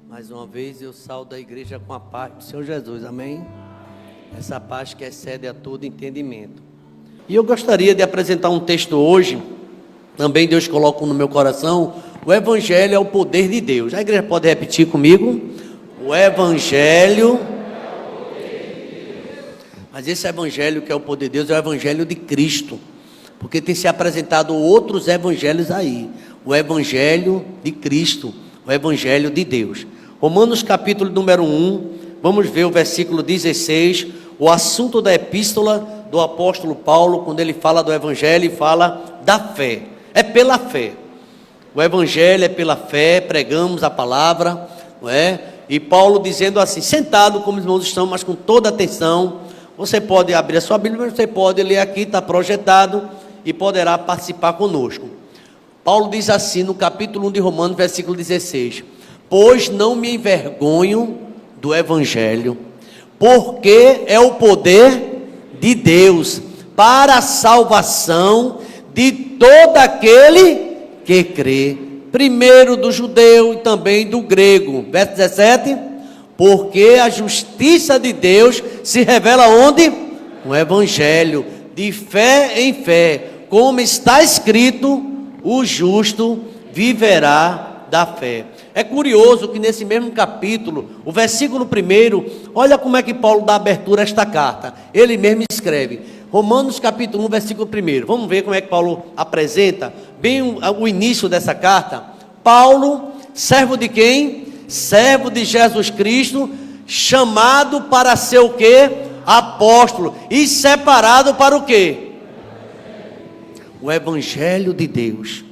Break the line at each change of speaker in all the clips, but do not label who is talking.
Mais uma vez eu saúdo a igreja com a paz do Senhor Jesus, amém? Essa paz que excede a todo entendimento. E eu gostaria de apresentar um texto hoje, também Deus coloca no meu coração, o Evangelho é o poder de Deus. A igreja pode repetir comigo? O Evangelho, mas esse Evangelho que é o poder de Deus é o Evangelho de Cristo, porque tem se apresentado outros Evangelhos aí, o Evangelho de Cristo, o Evangelho de Deus. Romanos capítulo número 1, vamos ver o versículo 16, o assunto da epístola do apóstolo Paulo, quando ele fala do Evangelho e fala da fé, é pela fé, o Evangelho é pela fé, pregamos a palavra, não é? E Paulo dizendo assim, sentado como os irmãos estão, mas com toda atenção, você pode abrir a sua Bíblia, mas você pode ler aqui, está projetado, e poderá participar conosco. Paulo diz assim no capítulo 1 de Romanos, versículo 16, pois não me envergonho do Evangelho, porque é o poder de Deus, para a salvação de todo aquele que crê, primeiro do judeu e também do grego. Verso 17, porque a justiça de Deus se revela onde? No Evangelho, de fé em fé, como está escrito, o justo viverá da fé. É curioso que nesse mesmo capítulo, o versículo 1, olha como é que Paulo dá abertura a esta carta. Ele mesmo escreve, Romanos capítulo 1, versículo 1. Vamos ver como é que Paulo apresenta bem o início dessa carta. Paulo, servo de quem? Servo de Jesus Cristo, chamado para ser o quê? Apóstolo, e separado para o quê? O Evangelho de Deus.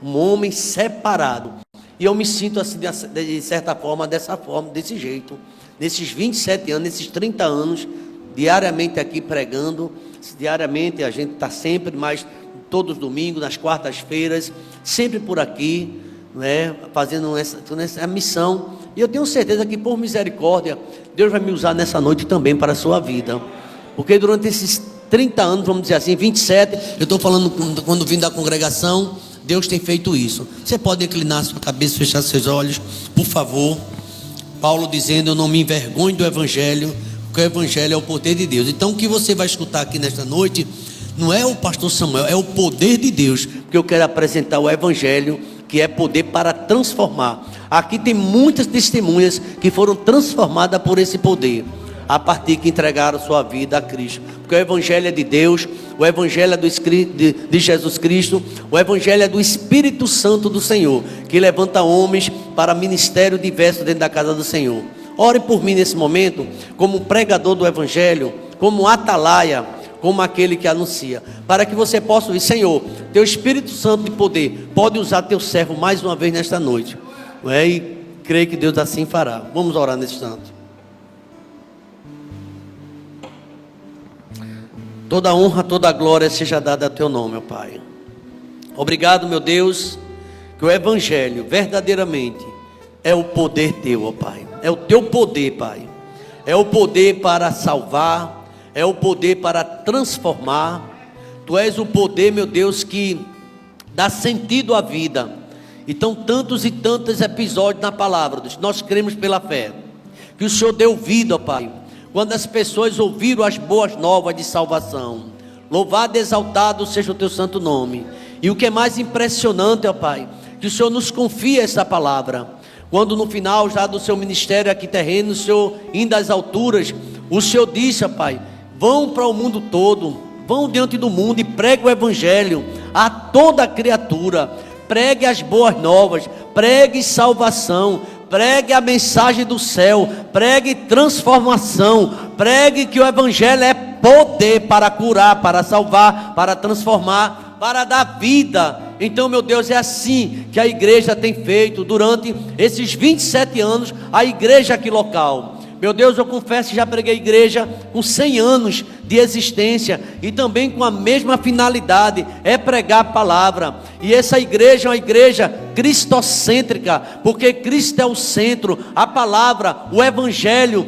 Um homem separado. E eu me sinto assim, de certa forma, desse jeito. Nesses 27 anos, nesses 30 anos, diariamente aqui pregando. Diariamente a gente está sempre, mais todos os domingos, nas quartas-feiras, sempre por aqui, né, fazendo essa missão. E eu tenho certeza que por misericórdia, Deus vai me usar nessa noite também para a sua vida. Porque durante esses 30 anos, vamos dizer assim, 27, eu estou falando quando vim da congregação, Deus tem feito isso. Você pode inclinar sua cabeça, fechar seus olhos, por favor. Paulo dizendo, eu não me envergonho do Evangelho, porque o Evangelho é o poder de Deus. Então o que você vai escutar aqui nesta noite, não é o pastor Samuel, é o poder de Deus, porque eu quero apresentar o Evangelho, que é poder para transformar. Aqui tem muitas testemunhas que foram transformadas por esse poder, a partir que entregaram sua vida a Cristo, porque o Evangelho é de Deus, o Evangelho é de Jesus Cristo, o Evangelho é do Espírito Santo do Senhor, que levanta homens para ministério diverso dentro da casa do Senhor. Ore por mim nesse momento, como pregador do Evangelho, como atalaia, como aquele que anuncia, para que você possa ouvir, Senhor, teu Espírito Santo de poder, pode usar teu servo mais uma vez nesta noite, não é? E creio que Deus assim fará. Vamos orar nesse instante. Toda honra, toda glória seja dada a teu nome, ó Pai. Obrigado, meu Deus, que o Evangelho verdadeiramente é o poder teu, ó Pai. É o teu poder, Pai. É o poder para salvar, é o poder para transformar. Tu és o poder, meu Deus, que dá sentido à vida. Então, tantos e tantos episódios na palavra, nós cremos pela fé, que o Senhor deu vida, ó Pai, quando as pessoas ouviram as boas novas de salvação. Louvado e exaltado seja o teu santo nome. E o que é mais impressionante, ó Pai, que o Senhor nos confia essa palavra, quando no final já do seu ministério aqui terreno, o Senhor indo às alturas, o Senhor disse, ó Pai, vão para o mundo todo, vão diante do mundo e pregue o Evangelho a toda criatura, pregue as boas novas, pregue salvação, pregue a mensagem do céu, pregue transformação, pregue que o Evangelho é poder para curar, para salvar, para transformar, para dar vida. Então, meu Deus, é assim que a igreja tem feito durante esses 27 anos, a igreja aqui local. Meu Deus, eu confesso que já preguei igreja com 100 anos de existência e também com a mesma finalidade, é pregar a palavra. E essa igreja é uma igreja cristocêntrica, porque Cristo é o centro. A palavra, o evangelho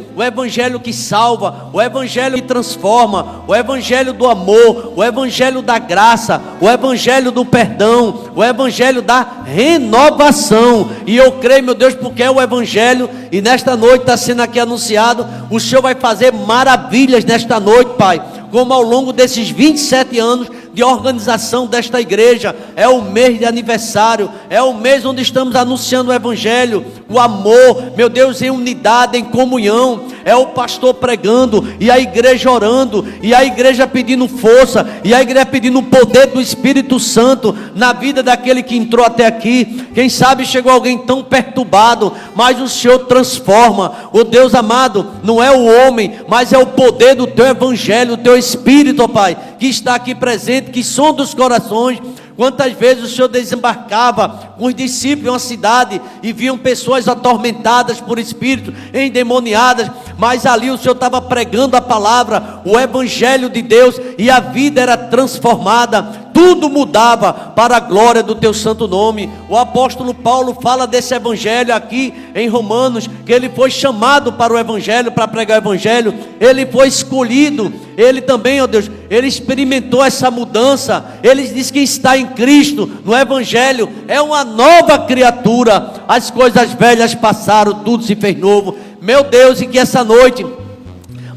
que salva, o evangelho que transforma, o evangelho do amor, o evangelho da graça, o evangelho do perdão, o evangelho da renovação. E eu creio, meu Deus, porque é o evangelho, e nesta noite está sendo aqui anunciado, o Senhor vai fazer maravilhas nesta noite, Pai, como ao longo desses 27 anos de organização desta igreja. É o mês de aniversário, é o mês onde estamos anunciando o evangelho, o amor, meu Deus, em unidade, em comunhão. É o pastor pregando, e a igreja orando, e a igreja pedindo força, e a igreja pedindo o poder do Espírito Santo na vida daquele que entrou até aqui. Quem sabe chegou alguém tão perturbado, mas o Senhor transforma. O Deus amado, não é o homem, mas é o poder do teu evangelho, o teu Espírito, ó Pai, que está aqui presente, que sonda os corações. Quantas vezes o Senhor desembarcava com os discípulos em uma cidade e viam pessoas atormentadas por espíritos, endemoniadas, mas ali o Senhor estava pregando a palavra, o evangelho de Deus, e a vida era transformada, tudo mudava para a glória do teu santo nome. O apóstolo Paulo fala desse evangelho aqui em Romanos, que ele foi chamado para o evangelho, para pregar o evangelho, ele foi escolhido, ele também, ó Deus, ele experimentou essa mudança. Ele diz que está em Cristo, no evangelho, é uma nova criatura, as coisas velhas passaram, tudo se fez novo. Meu Deus, e que essa noite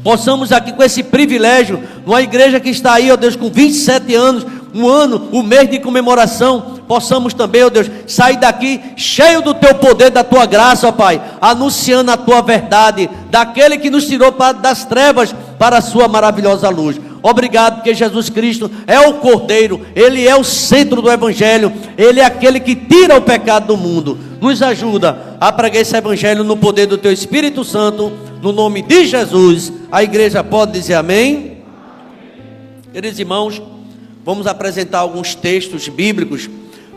possamos aqui com esse privilégio, numa igreja que está aí, ó Deus, com 27 anos, um ano, um mês de comemoração, possamos também, ó Deus, sair daqui cheio do teu poder, da tua graça, ó Pai, anunciando a tua verdade, daquele que nos tirou das trevas para a sua maravilhosa luz. Obrigado, porque Jesus Cristo é o Cordeiro, Ele é o centro do evangelho, Ele é aquele que tira o pecado do mundo. Nos ajuda a pregar esse evangelho no poder do teu Espírito Santo, no nome de Jesus. A igreja pode dizer amém? Queridos irmãos, vamos apresentar alguns textos bíblicos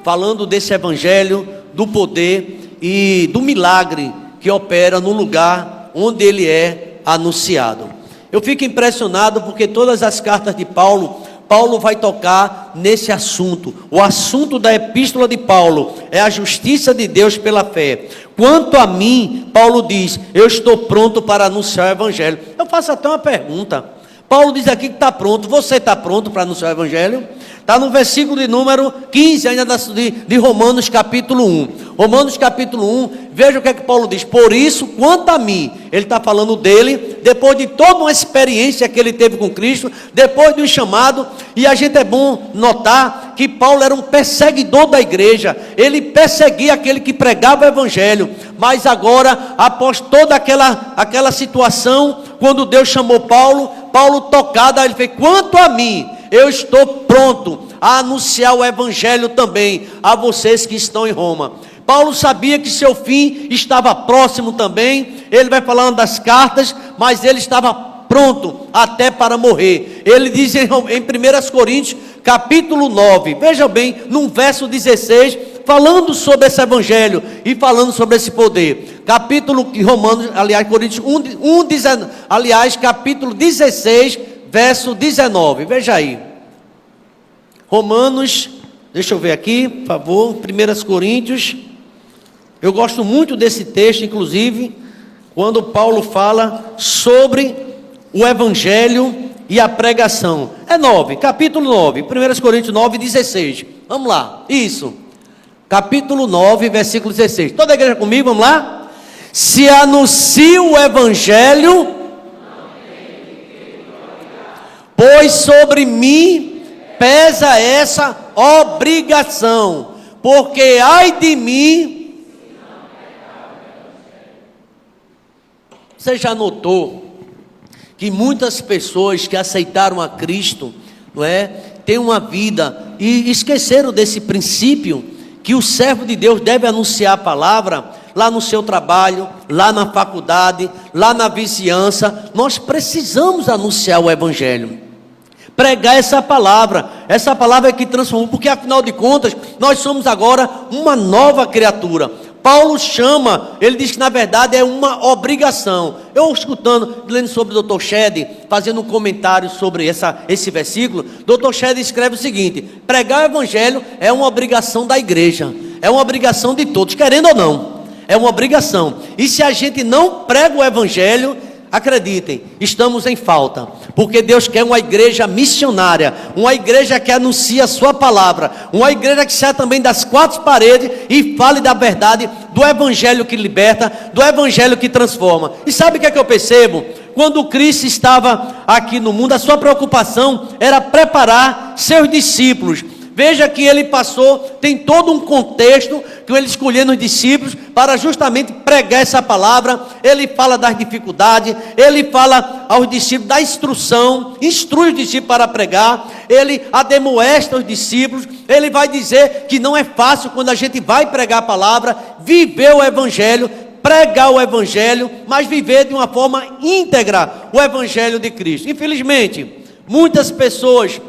falando desse evangelho, do poder e do milagre que opera no lugar onde ele é anunciado. Eu fico impressionado porque todas as cartas de Paulo vai tocar nesse assunto. O assunto da epístola de Paulo é a justiça de Deus pela fé. Quanto a mim, Paulo diz, eu estou pronto para anunciar o evangelho. Eu faço até uma pergunta. Paulo diz aqui que está pronto. Você está pronto para anunciar o evangelho? Está no versículo de número 15 ainda de Romanos capítulo 1. Romanos capítulo 1, veja o que é que Paulo diz. Por isso, quanto a mim, ele está falando dele, depois de toda uma experiência que ele teve com Cristo, depois de um chamado, e a gente é bom notar que Paulo era um perseguidor da igreja, ele perseguia aquele que pregava o evangelho, mas agora, após toda aquela situação, quando Deus chamou Paulo tocado, ele fez, quanto a mim, eu estou pronto a anunciar o evangelho também a vocês que estão em Roma. Paulo sabia que seu fim estava próximo também. Ele vai falando das cartas, mas ele estava pronto até para morrer. Ele diz em 1 Coríntios capítulo 9, veja bem, no verso 16, falando sobre esse evangelho e falando sobre esse poder. Capítulo de Romanos, aliás, Coríntios 1, aliás, capítulo 16, verso 19, veja aí. Romanos, deixa eu ver aqui, por favor, 1 Coríntios. Eu gosto muito desse texto, inclusive, quando Paulo fala sobre o evangelho e a pregação. É 9, capítulo 9, 1 Coríntios 9, 16. Vamos lá, isso. Capítulo 9, versículo 16. Toda a igreja comigo, vamos lá? Se anuncio o evangelho, pois sobre mim pesa essa obrigação, porque ai de mim. Você já notou que muitas pessoas que aceitaram a Cristo, não é, têm uma vida e esqueceram desse princípio que o servo de Deus deve anunciar a palavra lá no seu trabalho, lá na faculdade, lá na vizinhança. Nós precisamos anunciar o evangelho, pregar essa palavra é que transformou, porque afinal de contas nós somos agora uma nova criatura. Paulo chama, ele diz que na verdade é uma obrigação. Eu escutando, lendo sobre o Dr. Shedd, fazendo um comentário sobre esse versículo, Dr. Shedd escreve o seguinte: pregar o evangelho é uma obrigação da igreja, é uma obrigação de todos, querendo ou não, é uma obrigação. E se a gente não prega o evangelho, acreditem, estamos em falta, porque Deus quer uma igreja missionária, uma igreja que anuncia a sua palavra, uma igreja que saia também das quatro paredes e fale da verdade, do evangelho que liberta, do evangelho que transforma. E sabe o que é que eu percebo? Quando Cristo estava aqui no mundo, a sua preocupação era preparar seus discípulos. Veja que ele passou, tem todo um contexto que ele escolheu nos discípulos para justamente pregar essa palavra. Ele fala das dificuldades, ele fala aos discípulos da instrução, instrui os discípulos para pregar, ele ademoesta os discípulos, ele vai dizer que não é fácil quando a gente vai pregar a palavra, viver o evangelho, pregar o evangelho, mas viver de uma forma íntegra o evangelho de Cristo. Infelizmente, muitas pessoas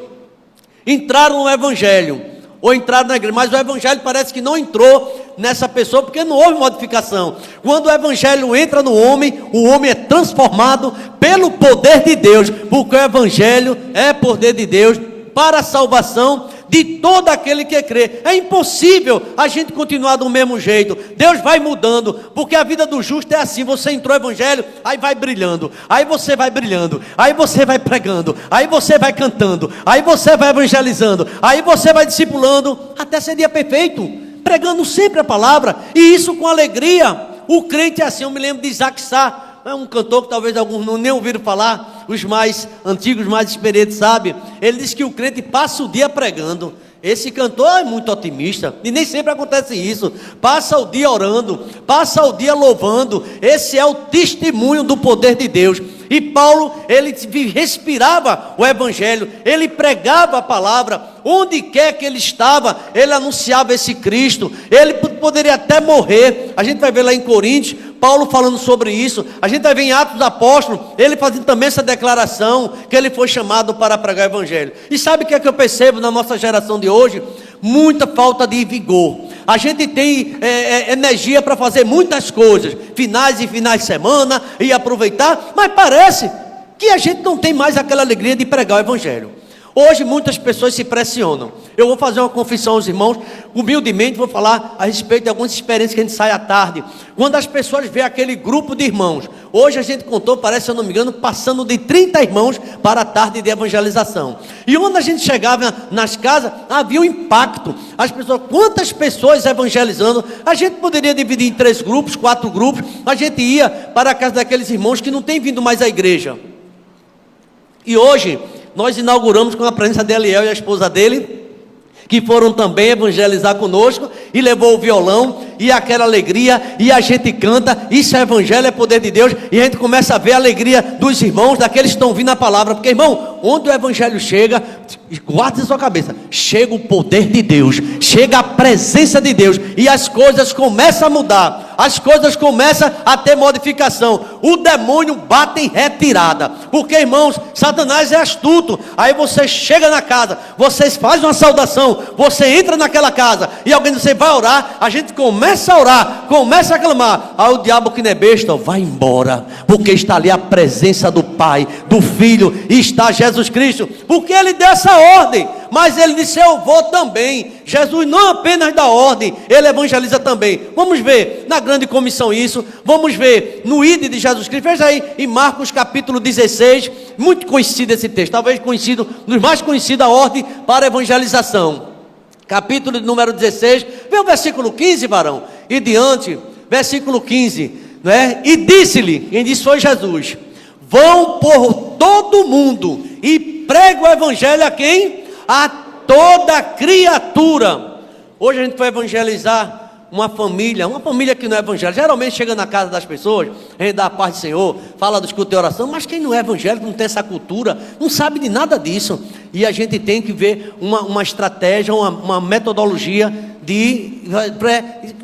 entraram no evangelho, ou entraram na igreja, mas o evangelho parece que não entrou nessa pessoa, porque não houve modificação. Quando o evangelho entra no homem, o homem é transformado pelo poder de Deus, porque o evangelho é poder de Deus para a salvação de todo aquele que crê. É impossível a gente continuar do mesmo jeito. Deus vai mudando, porque a vida do justo é assim. Você entrou no evangelho, aí vai brilhando, aí você vai brilhando, aí você vai pregando, aí você vai cantando, aí você vai evangelizando, aí você vai discipulando, até ser dia perfeito, pregando sempre a palavra, e isso com alegria. O crente é assim. Eu me lembro de Isaac Sá, é um cantor que talvez alguns não nem ouviram falar, os mais antigos, mais experientes sabem. Ele diz que o crente passa o dia pregando. Esse cantor é muito otimista, e nem sempre acontece isso. Passa o dia orando, passa o dia louvando. Esse é o testemunho do poder de Deus. E Paulo, ele respirava o evangelho, ele pregava a palavra, onde quer que ele estava, ele anunciava esse Cristo. Ele poderia até morrer. A gente vai ver lá em Coríntios, Paulo falando sobre isso. A gente vai ver em Atos dos Apóstolos, ele fazendo também essa declaração, que ele foi chamado para pregar o evangelho. E sabe o que é que eu percebo na nossa geração de hoje? Muita falta de vigor. A gente tem energia para fazer muitas coisas, finais e finais de semana, e aproveitar, mas parece que a gente não tem mais aquela alegria de pregar o evangelho. Hoje muitas pessoas se pressionam. Eu vou fazer uma confissão aos irmãos, humildemente vou falar a respeito de algumas experiências que a gente sai à tarde. Quando as pessoas veem aquele grupo de irmãos, hoje a gente contou, parece, se eu não me engano, passando de 30 irmãos para a tarde de evangelização. E onde a gente chegava nas casas, havia um impacto. As pessoas, quantas pessoas evangelizando? A gente poderia dividir em 3 grupos, 4 grupos. A gente ia para a casa daqueles irmãos que não têm vindo mais à igreja. E hoje nós inauguramos com a presença de Eliel e a esposa dele, que foram também evangelizar conosco, e levou o violão, e aquela alegria, e a gente canta. Isso é evangelho, é poder de Deus, e a gente começa a ver a alegria dos irmãos, daqueles que estão ouvindo a palavra, porque irmão, onde o evangelho chega, guarde na sua cabeça, chega o poder de Deus, chega a presença de Deus, e as coisas começam a mudar, as coisas começam a ter modificação, o demônio bate em retirada, porque irmãos, Satanás é astuto. Aí você chega na casa, vocês fazem uma saudação, você entra naquela casa, e alguém diz, você vai orar, a gente começa a orar, começa a clamar, aí o diabo que não é besta, vai embora, porque está ali a presença do Pai, do Filho, e está Jesus Cristo, porque ele deu essa ordem, mas ele disse, eu vou também. Jesus não apenas dá ordem, ele evangeliza também. Vamos ver na grande comissão isso, vamos ver no ID de Jesus Cristo. Veja aí em Marcos capítulo 16, muito conhecido esse texto, talvez conhecido, dos mais conhecidos, a ordem para a evangelização. Capítulo número 16, vê o versículo 15, varão, e diante, versículo 15, né? E disse-lhe, quem disse foi Jesus, vão por todo mundo e prega o evangelho a quem? A toda criatura. Hoje a gente foi evangelizar uma família que não é evangélica. Geralmente chega na casa das pessoas, a gente dá a paz do Senhor, fala do escudo de oração, mas quem não é evangélico, não tem essa cultura, não sabe de nada disso. E a gente tem que ver uma estratégia, uma metodologia de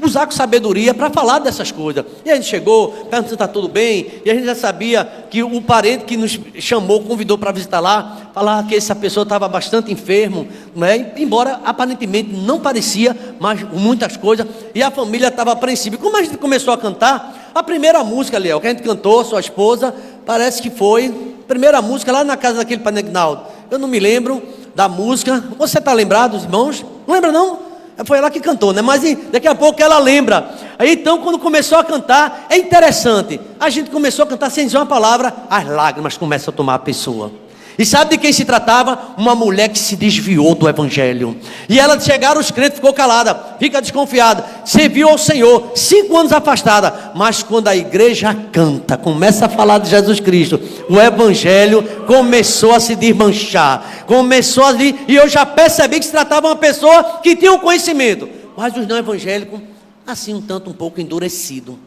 usar com sabedoria para falar dessas coisas. E a gente chegou, perguntou se está tudo bem, e a gente já sabia que o parente que nos chamou, convidou para visitar lá, falar que essa pessoa estava bastante enfermo, né? Embora aparentemente não parecia, mas muitas coisas, e a família estava apreensiva. E como a gente começou a cantar, a primeira música, Léo, que a gente cantou, sua esposa, parece que foi a primeira música lá na casa daquele Panegnaldo. Eu não me lembro da música. Você está lembrado, irmãos? Não lembra não? Foi ela que cantou, né? Mas daqui a pouco ela lembra. Aí então, quando começou a cantar, é interessante. A gente começou a cantar sem dizer uma palavra, as lágrimas começam a tomar a pessoa. E sabe de quem se tratava? Uma mulher que se desviou do evangelho. E ela chegaram, os crentes, ficou calada, fica desconfiada, serviu ao Senhor, 5 anos afastada. Mas quando a igreja canta, começa a falar de Jesus Cristo, o evangelho começou a se desmanchar. Começou a vir, e eu já percebi que se tratava de uma pessoa que tinha um conhecimento. Mas os não evangélicos, assim um pouco endurecido.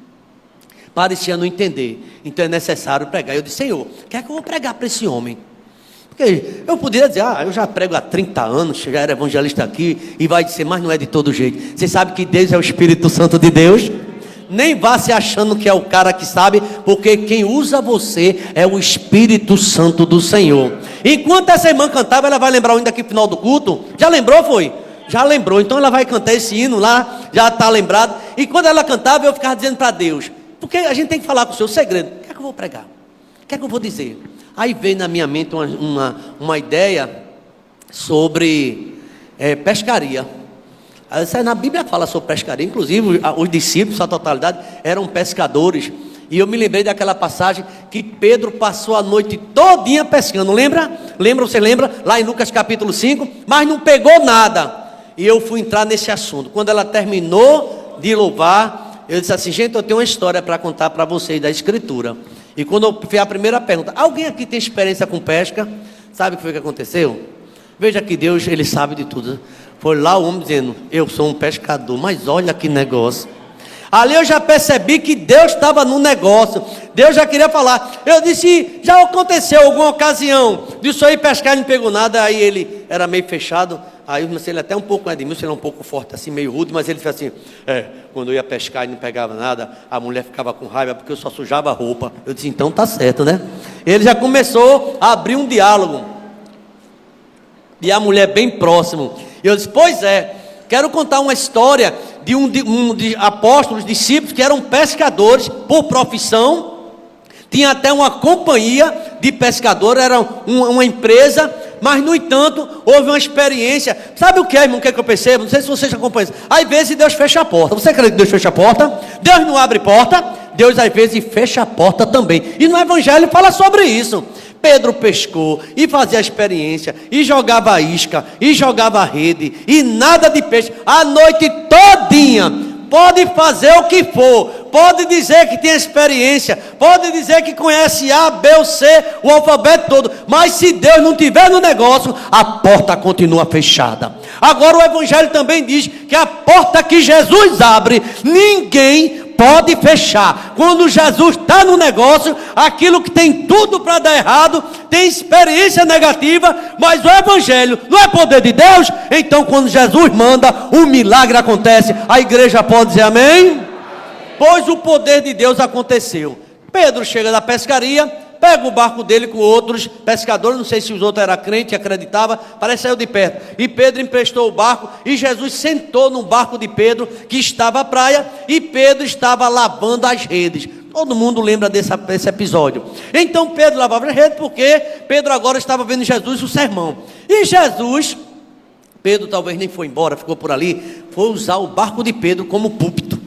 Parecia não entender. Então é necessário pregar. Eu disse, Senhor, o que é que eu vou pregar para esse homem? Porque eu poderia dizer, eu já prego há 30 anos, já era evangelista aqui, e vai dizer, mas não é de todo jeito. Você sabe que Deus é o Espírito Santo de Deus? Nem vá se achando que é o cara que sabe, porque quem usa você é o Espírito Santo do Senhor. Enquanto essa irmã cantava, ela vai lembrar o hino daqui no final do culto. Já lembrou, foi? Já lembrou, então ela vai cantar esse hino lá, já está lembrado. E quando ela cantava, eu ficava dizendo para Deus, porque a gente tem que falar com o seu segredo. O que é que eu vou pregar? O que é que eu vou dizer? Aí veio na minha mente uma ideia sobre pescaria. Na Bíblia fala sobre pescaria, inclusive os discípulos, a totalidade, eram pescadores. E eu me lembrei daquela passagem que Pedro passou a noite todinha pescando, lembra? Você lembra? Lá em Lucas capítulo 5, mas não pegou nada. E eu fui entrar nesse assunto. Quando ela terminou de louvar, eu disse assim, gente, eu tenho uma história para contar para vocês da Escritura. E quando eu fiz a primeira pergunta, alguém aqui tem experiência com pesca? Sabe o que foi que aconteceu? Veja que Deus, Ele sabe de tudo. Foi lá o homem dizendo, eu sou um pescador, mas olha que negócio. Ali eu já percebi que Deus estava no negócio. Deus já queria falar. Eu disse, já aconteceu alguma ocasião disso aí pescar e não pegou nada. Aí ele era meio fechado. Aí ele até um pouco, Edmilson, ele é um pouco forte, assim, meio rude, mas ele fez assim, quando eu ia pescar e não pegava nada, a mulher ficava com raiva porque eu só sujava a roupa. Eu disse, então tá certo, né? Ele já começou a abrir um diálogo. E a mulher bem próximo. E eu disse, pois é, quero contar uma história de apóstolos, discípulos que eram pescadores por profissão. Tinha até uma companhia de pescadores, era uma empresa. Mas, no entanto, houve uma experiência. Sabe o que é, irmão, o que é que eu percebo? Não sei se vocês já acompanham isso. Às vezes Deus fecha a porta. Você acredita que Deus fecha a porta? Deus não abre porta. Deus às vezes fecha a porta também. E no Evangelho fala sobre isso. Pedro pescou e fazia a experiência, e jogava a isca, e jogava a rede, e nada de peixe, a noite todinha. Pode fazer o que for, pode dizer que tem experiência, pode dizer que conhece A, B ou C, o alfabeto todo, mas se Deus não estiver no negócio, a porta continua fechada. Agora o Evangelho também diz que a porta que Jesus abre, ninguém pode fechar. Quando Jesus está no negócio, aquilo que tem tudo para dar errado, tem experiência negativa, mas o Evangelho não é poder de Deus. Então quando Jesus manda, o milagre acontece. A igreja pode dizer amém? Pois o poder de Deus aconteceu. Pedro chega da pescaria, pega o barco dele com outros pescadores, não sei se os outros eram crentes, acreditavam, parece que saiu de perto. E Pedro emprestou o barco, e Jesus sentou no barco de Pedro, que estava à praia, e Pedro estava lavando as redes. Todo mundo lembra desse episódio. Então Pedro lavava as redes, porque Pedro agora estava vendo Jesus o sermão. E Jesus, Pedro talvez nem foi embora, ficou por ali, foi usar o barco de Pedro como púlpito.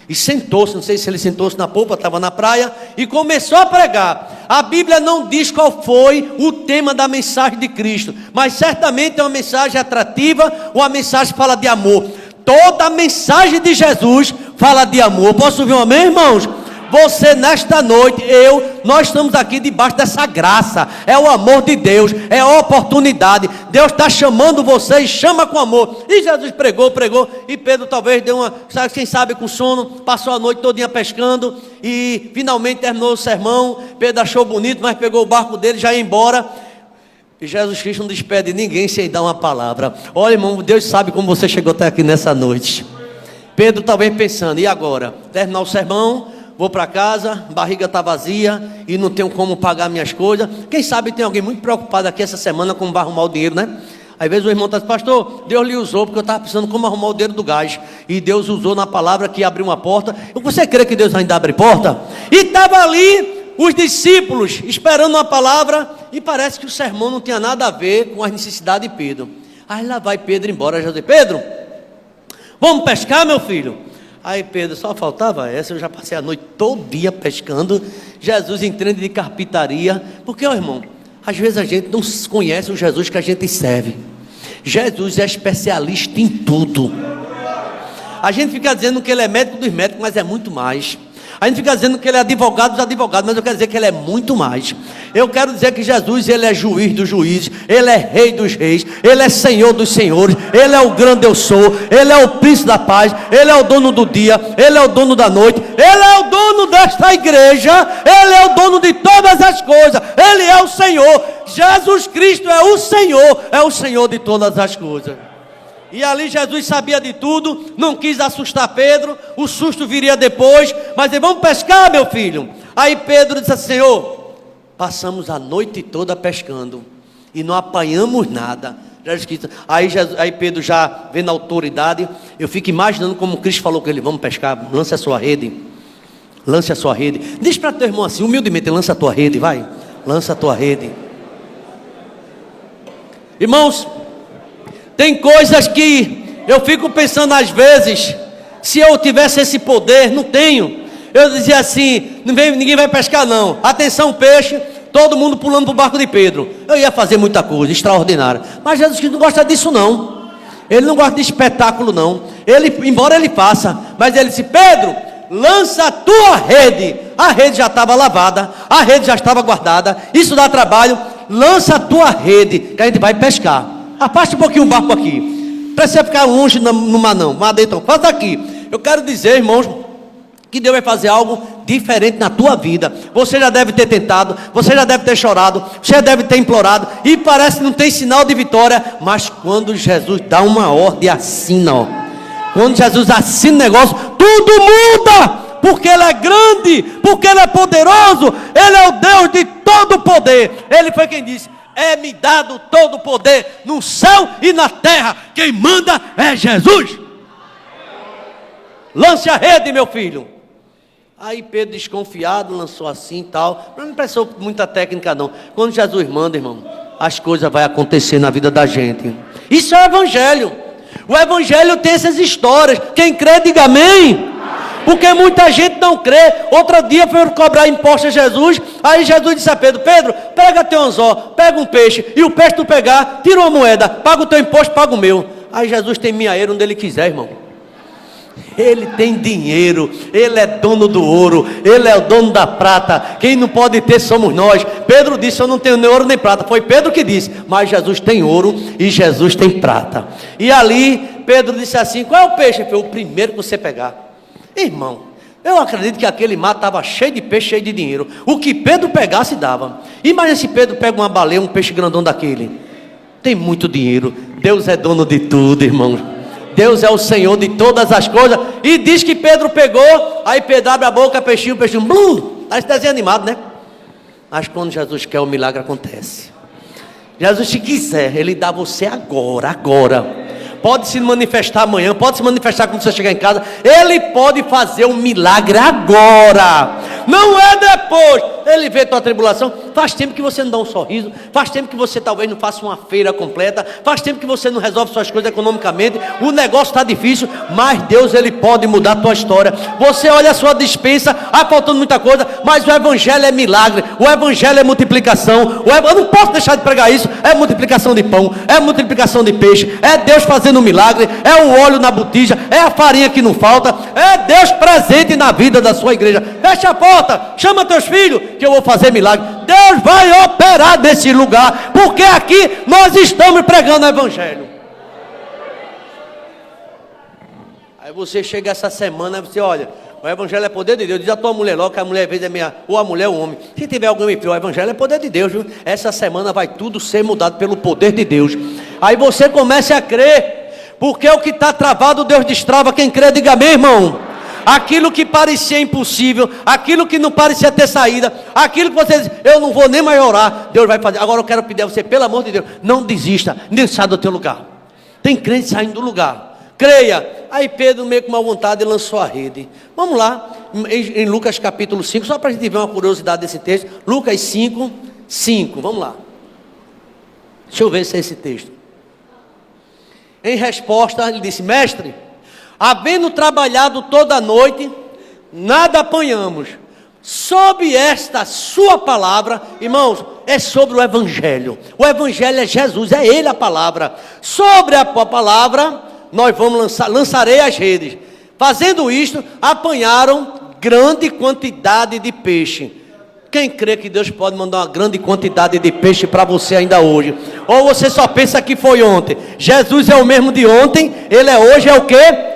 E sentou-se, não sei se ele sentou-se na polpa, estava na praia, e começou a pregar. A Bíblia não diz qual foi o tema da mensagem de Cristo, mas certamente é uma mensagem atrativa, uma mensagem que fala de amor. Toda a mensagem de Jesus fala de amor. Posso ouvir um amém, irmãos? Você nesta noite, nós estamos aqui debaixo dessa graça, é o amor de Deus, é a oportunidade, Deus está chamando você e chama com amor. E Jesus pregou, e Pedro talvez deu quem sabe com sono, passou a noite todinha pescando, e finalmente terminou o sermão. Pedro achou bonito, mas pegou o barco dele e já ia embora. E Jesus Cristo não despede ninguém sem dar uma palavra. Olha, irmão, Deus sabe como você chegou até aqui nessa noite. Pedro talvez pensando, e agora? Terminar o sermão, vou para casa, barriga está vazia e não tenho como pagar minhas coisas. Quem sabe tem alguém muito preocupado aqui essa semana como vai arrumar o dinheiro, né? Às vezes o irmão está dizendo, pastor, Deus lhe usou porque eu estava pensando como arrumar o dinheiro do gás. E Deus usou na palavra que abriu uma porta. Você crê que Deus ainda abre porta? E estava ali os discípulos esperando uma palavra, e parece que o sermão não tinha nada a ver com as necessidades de Pedro. Aí lá vai Pedro embora. Já disse, Pedro, Vamos pescar, meu filho? Aí Pedro, só faltava essa, eu já passei a noite todo dia pescando. Jesus entende de carpintaria, porque, ó irmão, às vezes a gente não conhece o Jesus que a gente serve. Jesus é especialista em tudo. A gente fica dizendo que ele é médico dos médicos, mas é muito mais. A gente fica dizendo que ele é advogado dos advogados, mas eu quero dizer que ele é muito mais. Eu quero dizer que Jesus, ele é juiz dos juízes, ele é rei dos reis, ele é senhor dos senhores, ele é o grande eu sou, ele é o príncipe da paz, ele é o dono do dia, ele é o dono da noite, ele é o dono desta igreja, ele é o dono de todas as coisas, ele é o Senhor. Jesus Cristo é o Senhor de todas as coisas. E ali Jesus sabia de tudo, não quis assustar Pedro, o susto viria depois, mas ele, vamos pescar, meu filho. Aí Pedro disse assim, Senhor, passamos a noite toda pescando e não apanhamos nada. Aí Pedro já vendo a autoridade, eu fico imaginando como Cristo falou com ele, vamos pescar, lance a sua rede. Lance a sua rede. Diz para teu irmão assim, humildemente, lança a tua rede, vai. Lança a tua rede. Irmãos, tem coisas que eu fico pensando às vezes, se eu tivesse esse poder, não tenho. Eu dizia assim, ninguém vai pescar não. Atenção peixe, todo mundo pulando para o barco de Pedro. Eu ia fazer muita coisa extraordinária. Mas Jesus Cristo não gosta disso não. Ele não gosta de espetáculo não. Embora ele faça, mas ele disse, Pedro, lança a tua rede. A rede já estava lavada, a rede já estava guardada. Isso dá trabalho. Lança a tua rede, que a gente vai pescar. Afaste um pouquinho o barco aqui. Precisa ficar longe no mar não. Mar dentro, faz aqui. Eu quero dizer, irmãos, que Deus vai fazer algo diferente na tua vida. Você já deve ter tentado, você já deve ter chorado, você já deve ter implorado, e parece que não tem sinal de vitória, mas quando Jesus dá uma ordem, assina, ó. Quando Jesus assina o negócio, tudo muda, porque Ele é grande, porque Ele é poderoso, Ele é o Deus de todo poder. Ele foi quem disse, é-me dado todo o poder no céu e na terra, quem manda é Jesus. Lance a rede, meu filho. Aí Pedro, desconfiado, lançou assim e tal. Não precisou muita técnica não. Quando Jesus manda, irmão, as coisas vão acontecer na vida da gente. Isso é o Evangelho. O Evangelho tem essas histórias. Quem crê, diga amém. Porque muita gente não crê. Outro dia foram cobrar imposto a Jesus. Aí Jesus disse a Pedro, Pedro, pega teu anzol, pega um peixe, e o peixe tu pegar, tira uma moeda, paga o teu imposto, paga o meu. Aí Jesus tem minhaeiro onde Ele quiser, irmão. Ele tem dinheiro, Ele é dono do ouro, Ele é o dono da prata. Quem não pode ter somos nós. Pedro disse, eu não tenho nem ouro nem prata. Foi Pedro que disse, mas Jesus tem ouro e Jesus tem prata. E ali Pedro disse assim, qual é o peixe? Foi o primeiro que você pegar. Irmão, eu acredito que aquele mar estava cheio de peixe, cheio de dinheiro. O que Pedro pegasse dava. Imagina se Pedro pega uma baleia, um peixe grandão daquele. Tem muito dinheiro. Deus é dono de tudo, irmão. Deus é o Senhor de todas as coisas. E diz que Pedro pegou. Aí Pedro abre a boca, peixinho, blum. Parece desenho animado, né? Mas quando Jesus quer, o milagre acontece. Jesus, se quiser, Ele dá você agora. Pode se manifestar amanhã, pode se manifestar quando você chegar em casa. Ele pode fazer um milagre agora, não é depois. Ele vê tua tribulação. Faz tempo que você não dá um sorriso, faz tempo que você talvez não faça uma feira completa, faz tempo que você não resolve suas coisas economicamente, o negócio está difícil, mas Deus, Ele pode mudar a tua história. Você olha a sua despensa, faltando muita coisa, mas o Evangelho é milagre, o Evangelho é multiplicação. Eu não posso deixar de pregar isso. É multiplicação de pão, é multiplicação de peixe, é Deus fazendo um milagre, é o óleo na botija, é a farinha que não falta, é Deus presente na vida da sua igreja. Fecha a porta, chama teus filhos, que eu vou fazer milagre. Deus vai operar nesse lugar, porque aqui nós estamos pregando o Evangelho. Aí você chega essa semana e você olha, o Evangelho é poder de Deus. Diz a tua mulher logo, que a mulher às vezes é minha, ou a mulher é o homem. Se tiver alguém me o Evangelho é poder de Deus, viu? Essa semana vai tudo ser mudado pelo poder de Deus. Aí você começa a crer, porque o que está travado Deus destrava. Quem crê, diga amém, irmão. Aquilo que parecia impossível, aquilo que não parecia ter saída, aquilo que você diz, eu não vou nem mais orar, Deus vai fazer. Agora eu quero pedir a você, pelo amor de Deus, não desista, nem saia do teu lugar. Tem crente saindo do lugar, creia. Aí Pedro, meio com má vontade, lançou a rede. Vamos lá, em Lucas capítulo 5, só para a gente ver uma curiosidade desse texto. Lucas 5, vamos lá. Deixa eu ver se é esse texto. Em resposta, ele disse, mestre, havendo trabalhado toda a noite, nada apanhamos. Sob esta sua palavra, irmãos, é sobre o Evangelho. O Evangelho é Jesus, é Ele a palavra. Sobre a palavra, nós lançarei as redes. Fazendo isto, apanharam grande quantidade de peixe. Quem crê que Deus pode mandar uma grande quantidade de peixe para você ainda hoje? Ou você só pensa que foi ontem? Jesus é o mesmo de ontem, Ele é hoje, é o quê?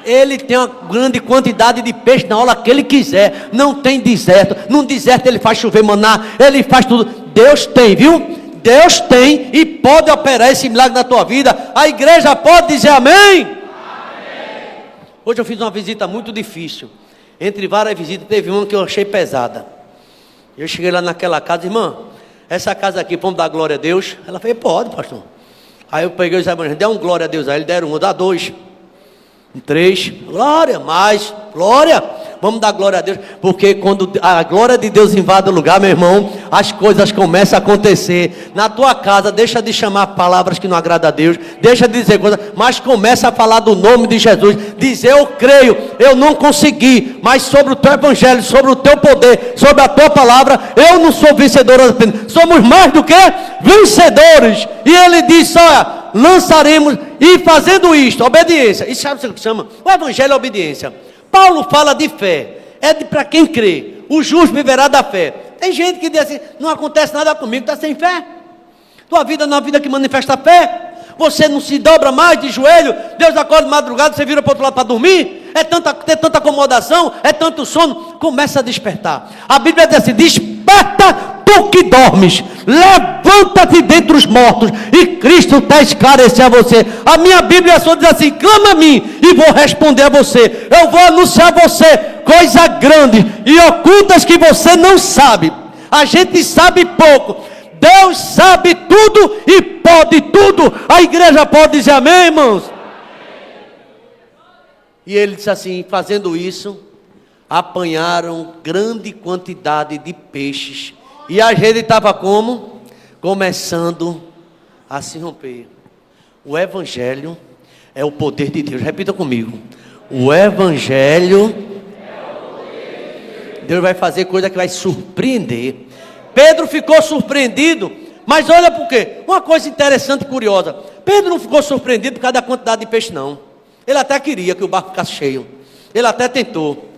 Ele tem uma grande quantidade de peixe na hora que Ele quiser. Não tem deserto. No deserto Ele faz chover maná, Ele faz tudo. Deus tem, viu? Deus tem e pode operar esse milagre na tua vida. A igreja pode dizer amém? Amém. Hoje eu fiz uma visita muito difícil. Entre várias visitas, teve uma que eu achei pesada. Eu cheguei lá naquela casa, irmã, essa casa aqui, vamos dar glória a Deus? Ela falou, pode, pastor. Aí eu peguei os evangelhos, dei um glória a Deus. Aí eles deram um, dá 2, 3, glória, mais, glória, vamos dar glória a Deus, porque quando a glória de Deus invade o lugar, meu irmão, as coisas começam a acontecer. Na tua casa, deixa de chamar palavras que não agradam a Deus, deixa de dizer coisas, mas começa a falar do nome de Jesus, dizer eu creio, eu não consegui, mas sobre o teu evangelho, sobre o teu poder, sobre a tua palavra, eu não sou vencedor, somos mais do que vencedores. E ele disse, olha, lançaremos, e fazendo isto, obediência. Isso sabe o que chama? O evangelho é obediência. Paulo fala de fé, é para quem crê, o justo viverá da fé. Tem gente que diz assim, não acontece nada comigo, está sem fé. Tua vida não é uma vida que manifesta fé. Você não se dobra mais de joelho, Deus acorda de madrugada, você vira para o outro lado para dormir. É tanta acomodação, é tanto sono, começa a despertar. A Bíblia diz assim, desperta tu que dormes, levanta-te dentre os mortos, e Cristo está esclarecer a você. A minha Bíblia só diz assim, clama a mim, e vou responder a você. Eu vou anunciar a você coisas grandes e ocultas que você não sabe. A gente sabe pouco, Deus sabe tudo e pode tudo. A igreja pode dizer amém, irmãos? E ele disse assim, fazendo isso, apanharam grande quantidade de peixes, e a rede estava como? Começando a se romper. O Evangelho é o poder de Deus. Repita comigo. O Evangelho, Deus vai fazer coisa que vai surpreender. Pedro ficou surpreendido, mas olha por quê. Uma coisa interessante e curiosa. Pedro não ficou surpreendido por causa da quantidade de peixe, não. Ele até queria que o barco ficasse cheio. Ele até tentou.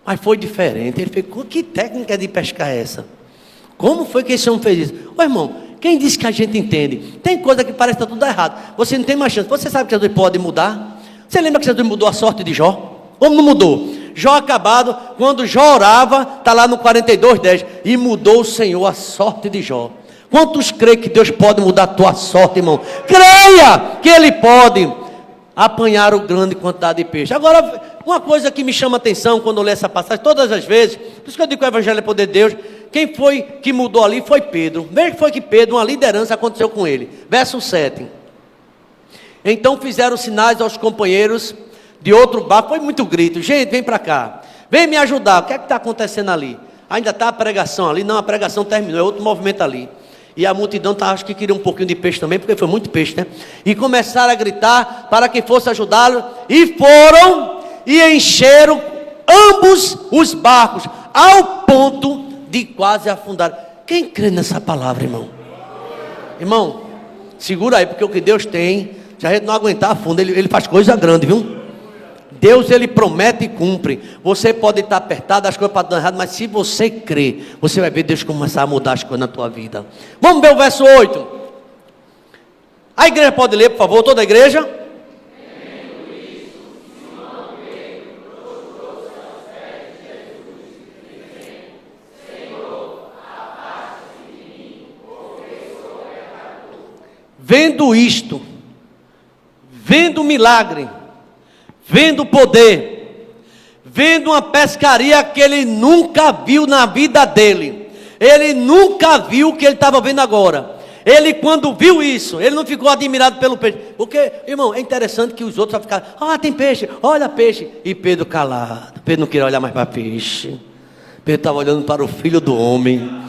Mas foi diferente. Ele fez, que técnica de pescar é essa? Como foi que esse homem fez isso? Ô irmão, quem disse que a gente entende? Tem coisa que parece que está tudo errado. Você não tem mais chance. Você sabe que Jesus pode mudar? Você lembra que Jesus mudou a sorte de Jó? Como não mudou? Jó acabado, quando Jó orava, está lá no 42:10. E mudou o Senhor a sorte de Jó. Quantos creem que Deus pode mudar a tua sorte, irmão? Creia que Ele pode. Apanhar o grande quantidade de peixe. Agora, uma coisa que me chama a atenção quando eu leio essa passagem, todas as vezes, por isso que eu digo que o Evangelho é poder de Deus. Quem foi que mudou ali foi Pedro. Veja que foi que Pedro, uma liderança aconteceu com ele. Verso 7. Então fizeram sinais aos companheiros de outro barco. Foi muito grito. Gente, vem para cá. Vem me ajudar. O que é que está acontecendo ali? Ainda está a pregação ali? Não, a pregação terminou. É outro movimento ali. E a multidão acho que queria um pouquinho de peixe também, porque foi muito peixe, né? E começaram a gritar para que fosse ajudá-lo. E foram e encheram ambos os barcos, ao ponto de quase afundar. Quem crê nessa palavra, irmão? Irmão, segura aí, porque o que Deus tem, se a gente não aguentar a fundo, ele faz coisa grande, viu? Deus, Ele promete e cumpre. Você pode estar apertado, as coisas podem dar errado, mas se você crer, você vai ver Deus começar a mudar as coisas na tua vida. Vamos ver o verso 8. A igreja pode ler, por favor, toda a igreja? Vendo isto, vendo o milagre, vendo o poder, vendo uma pescaria que ele nunca viu na vida dele, ele nunca viu o que ele estava vendo agora. Ele, quando viu isso, ele não ficou admirado pelo peixe, porque, irmão, é interessante que os outros só ficaram, tem peixe, olha peixe, e Pedro calado. Pedro não queria olhar mais para peixe, Pedro estava olhando para o Filho do Homem,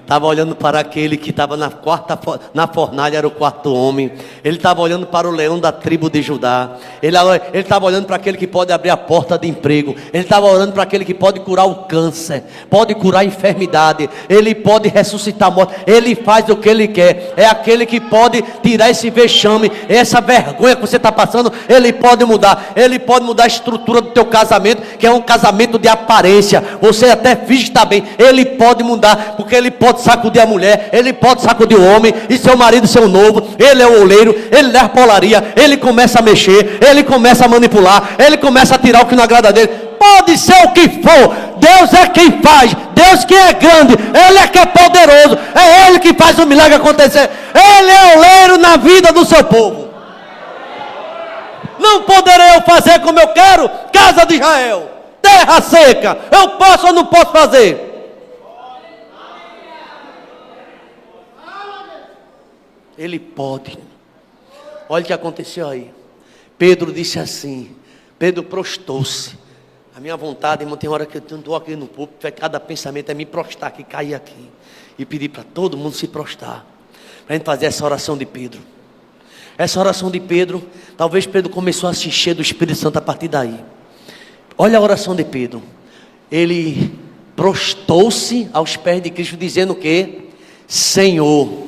estava olhando para aquele que estava na fornalha, era o quarto homem. Ele estava olhando para o leão da tribo de Judá. Ele estava olhando para aquele que pode abrir a porta de emprego. Ele estava olhando para aquele que pode curar o câncer, pode curar a enfermidade, ele pode ressuscitar a morte. Ele faz o que ele quer. É aquele que pode tirar esse vexame, essa vergonha que você está passando. Ele pode mudar. Ele pode mudar a estrutura do teu casamento, que é um casamento de aparência. Você até finge que está bem. Ele pode mudar, porque ele pode sacudir a mulher, ele pode sacudir o homem, e seu marido ser um novo. Ele é o oleiro, ele leva polaria, ele começa a mexer, ele começa a manipular, ele começa a tirar o que não agrada dele. Pode ser o que for, Deus é quem faz, Deus que é grande, Ele é que é poderoso, é Ele que faz o milagre acontecer. Ele é oleiro na vida do seu povo. Não poderei eu fazer como eu quero, casa de Israel, terra seca, eu posso ou não posso fazer? Ele pode. Olha o que aconteceu aí. Pedro disse assim, Pedro prostrou-se. A minha vontade, irmão, tem hora que eu estou aqui no púlpito, cada pensamento é me prostrar aqui, cair aqui, e pedir para todo mundo se prostrar, para a gente fazer essa oração de Pedro. Essa oração de Pedro, talvez Pedro começou a se encher do Espírito Santo a partir daí. Olha a oração de Pedro. Ele prostrou-se aos pés de Cristo, dizendo o quê? Senhor,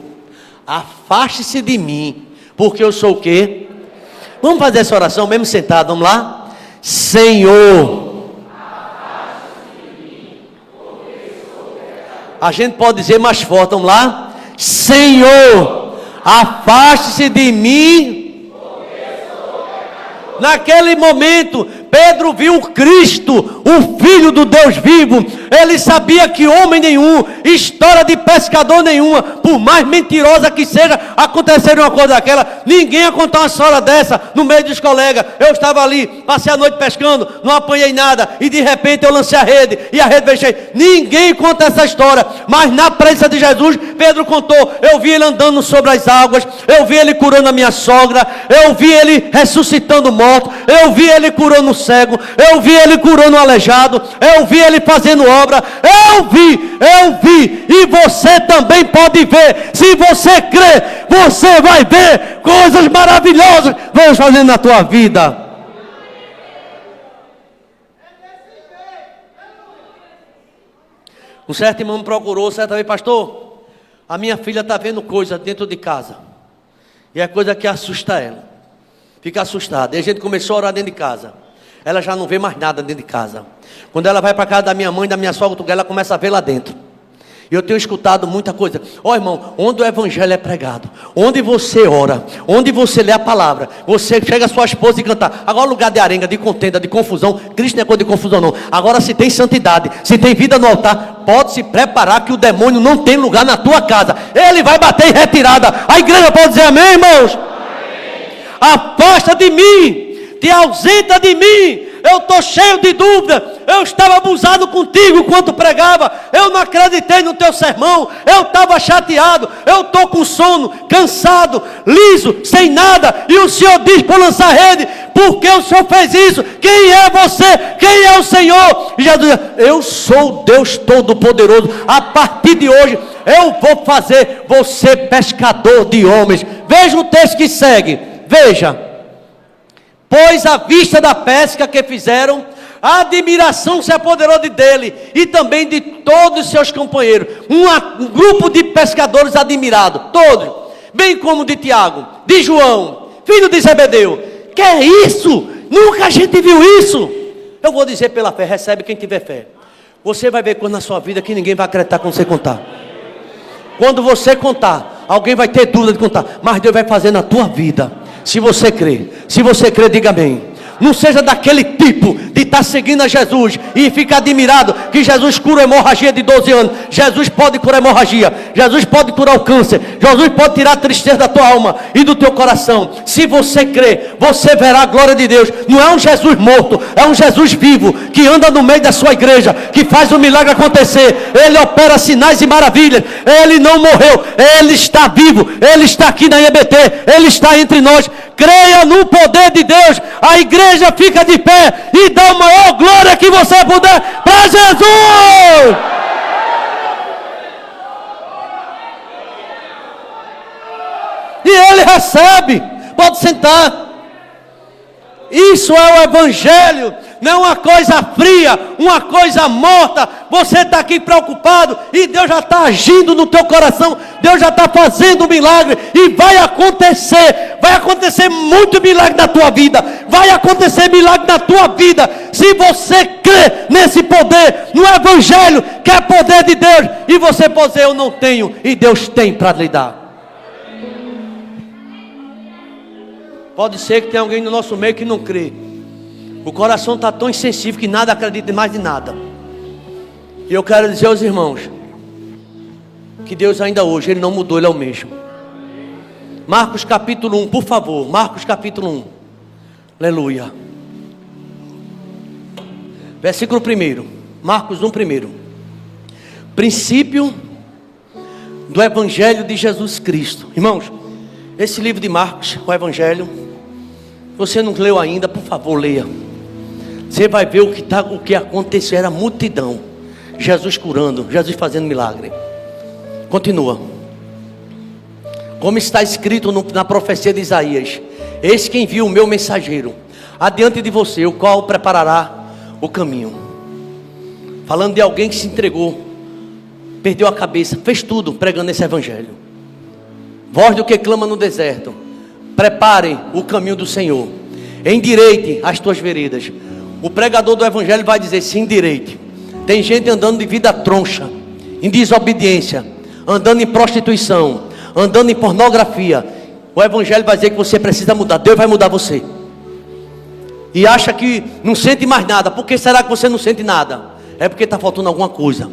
afaste-se de mim, porque eu sou o quê? Vamos fazer essa oração mesmo sentado, vamos lá? Senhor, afaste-se de mim, porque eu sou pecador. A gente pode dizer mais forte, vamos lá? Senhor, afaste-se de mim, porque eu sou pecador. Naquele momento, Pedro viu Cristo, o Filho do Deus vivo. Ele sabia que homem nenhum, história de pescador nenhuma, por mais mentirosa que seja, aconteceria uma coisa daquela. Ninguém ia contar uma história dessa no meio dos colegas. Eu estava ali, passei a noite pescando, não apanhei nada, e de repente eu lancei a rede, e a rede veio cheia. Ninguém conta essa história, mas na presença de Jesus, Pedro contou. Eu vi ele andando sobre as águas, eu vi ele curando a minha sogra, eu vi ele ressuscitando morto, eu vi ele curando o cego, eu vi ele curando o aleijado, eu vi ele fazendo obra, eu vi, e você também pode ver. Se você crer, você vai ver coisas maravilhosas Deus fazendo na tua vida. Um certo irmão me procurou certa vez, pastor, a minha filha está vendo coisa dentro de casa, e é coisa que assusta ela, fica assustada. E a gente começou a orar dentro de casa. Ela já não vê mais nada dentro de casa. Quando ela vai para casa da minha mãe, da minha sogra, ela começa a ver lá dentro. E eu tenho escutado muita coisa. Ó, irmão, onde o evangelho é pregado, onde você ora, onde você lê a palavra, você chega a sua esposa e cantar. Agora lugar de arenga, de contenda, de confusão. Cristo não é coisa de confusão não. Agora se tem santidade, se tem vida no altar, pode se preparar que o demônio não tem lugar na tua casa. Ele vai bater em retirada. A igreja pode dizer amém, irmãos? Amém. Afasta de mim, te ausenta de mim. Eu estou cheio de dúvida. Eu estava abusado contigo quando pregava. Eu não acreditei no teu sermão. Eu estava chateado. Eu estou com sono, cansado, liso, sem nada. E o Senhor diz para lançar rede. Por que o Senhor fez isso? Quem é você? Quem é o Senhor? E Jesus diz, eu sou Deus Todo-Poderoso. A partir de hoje eu vou fazer você pescador de homens. Veja o texto que segue. Veja. Pois à vista da pesca que fizeram, a admiração se apoderou dele e também de todos os seus companheiros. Um grupo de pescadores admirados, todos, bem como de Tiago, de João, filho de Zebedeu. Que é isso? Nunca a gente viu isso. Eu vou dizer pela fé, recebe quem tiver fé. Você vai ver coisa na sua vida que ninguém vai acreditar quando você contar. Quando você contar, alguém vai ter dúvida de contar, mas Deus vai fazer na tua vida. Se você crê, diga amém. Não seja daquele tipo de estar seguindo a Jesus e ficar admirado que Jesus cura a hemorragia de 12 anos. Jesus pode curar a hemorragia, Jesus pode curar o câncer, Jesus pode tirar a tristeza da tua alma e do teu coração. Se você crê, você verá a glória de Deus. Não é um Jesus morto, é um Jesus vivo, que anda no meio da sua igreja, que faz o milagre acontecer. Ele opera sinais e maravilhas. Ele não morreu, Ele está vivo, Ele está aqui na EBT, Ele está entre nós. Creia no poder de Deus. A igreja fica de pé e dá a maior glória que você puder para Jesus. Recebe. Pode sentar. Isso é o Evangelho. Não é uma coisa fria, uma coisa morta. Você está aqui preocupado e Deus já está agindo no teu coração. Deus já está fazendo um milagre e vai acontecer muito milagre na tua vida. Vai acontecer milagre na tua vida se você crê nesse poder, no Evangelho, que é poder de Deus. E você pode dizer: eu não tenho, e Deus tem para lhe dar. Pode ser que tenha alguém no nosso meio que não crê. O coração está tão insensível que nada acredita mais de nada. E eu quero dizer aos irmãos que Deus ainda hoje, Ele não mudou, Ele é o mesmo. Marcos capítulo 1, por favor. Marcos capítulo 1. Aleluia. Versículo 1. Marcos 1, 1. Princípio do Evangelho de Jesus Cristo. Irmãos, esse livro de Marcos, o Evangelho, você não leu ainda, por favor, leia. Você vai ver o que aconteceu. Era multidão. Jesus curando, Jesus fazendo milagre. Continua. Como está escrito na profecia de Isaías: eis que envio o meu mensageiro adiante de você, o qual preparará o caminho. Falando de alguém que se entregou, perdeu a cabeça, fez tudo pregando esse Evangelho. Voz do que clama no deserto: preparem o caminho do Senhor, endireite as tuas veredas. O pregador do Evangelho vai dizer: se endireite. Tem gente andando de vida troncha, em desobediência, andando em prostituição, andando em pornografia. O Evangelho vai dizer que você precisa mudar. Deus vai mudar você. E acha que não sente mais nada. Por que será que você não sente nada? É porque está faltando alguma coisa.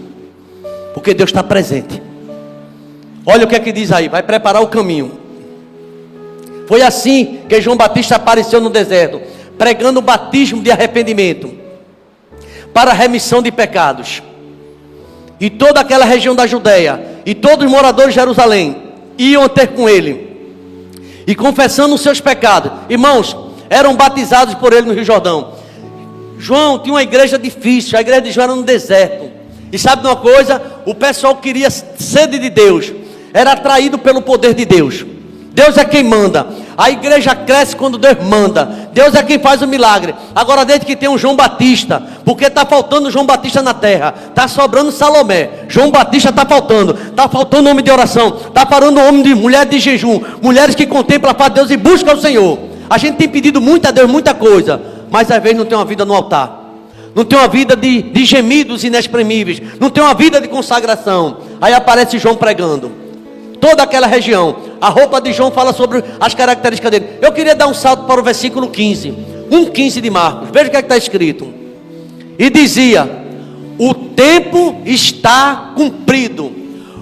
Porque Deus está presente. Olha o que é que diz aí: vai preparar o caminho. Foi assim que João Batista apareceu no deserto, pregando o batismo de arrependimento para a remissão de pecados. E toda aquela região da Judeia e todos os moradores de Jerusalém iam ter com ele, e confessando os seus pecados, irmãos, eram batizados por ele no Rio Jordão. João tinha uma igreja difícil. A igreja de João era no deserto. E sabe de uma coisa? O pessoal queria sede de Deus, era atraído pelo poder de Deus. Deus é quem manda. A igreja cresce quando Deus manda. Deus é quem faz o milagre. Agora, desde que tem um João Batista, porque está faltando João Batista na terra, está sobrando Salomé. João Batista está faltando homem de oração, está faltando homem de mulher de jejum, mulheres que contemplam a paz de Deus e buscam o Senhor. A gente tem pedido muito a Deus, muita coisa, mas às vezes não tem uma vida no altar, não tem uma vida de gemidos inexprimíveis, não tem uma vida de consagração. Aí aparece João pregando. Toda aquela região, a roupa de João fala sobre as características dele. Eu queria dar um salto para o versículo 15, 1,15 de Marcos. Veja o que é que está escrito. E dizia: o tempo está cumprido,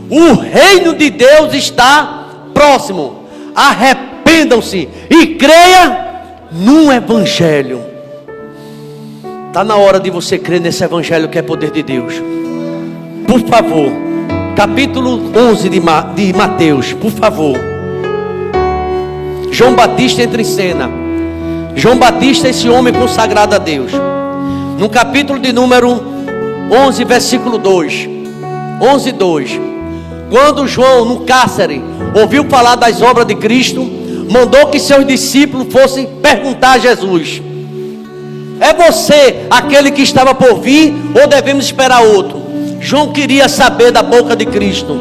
o reino de Deus está próximo, arrependam-se e creia no Evangelho. Está na hora de você crer nesse Evangelho que é poder de Deus. Por favor, capítulo 11 de Mateus, por favor. João Batista entra em cena. João Batista, esse homem consagrado a Deus. No capítulo de número 11, versículo 2. 11:2. Quando João, no cárcere, ouviu falar das obras de Cristo, mandou que seus discípulos fossem perguntar a Jesus: é você aquele que estava por vir, ou devemos esperar outro? João queria saber da boca de Cristo.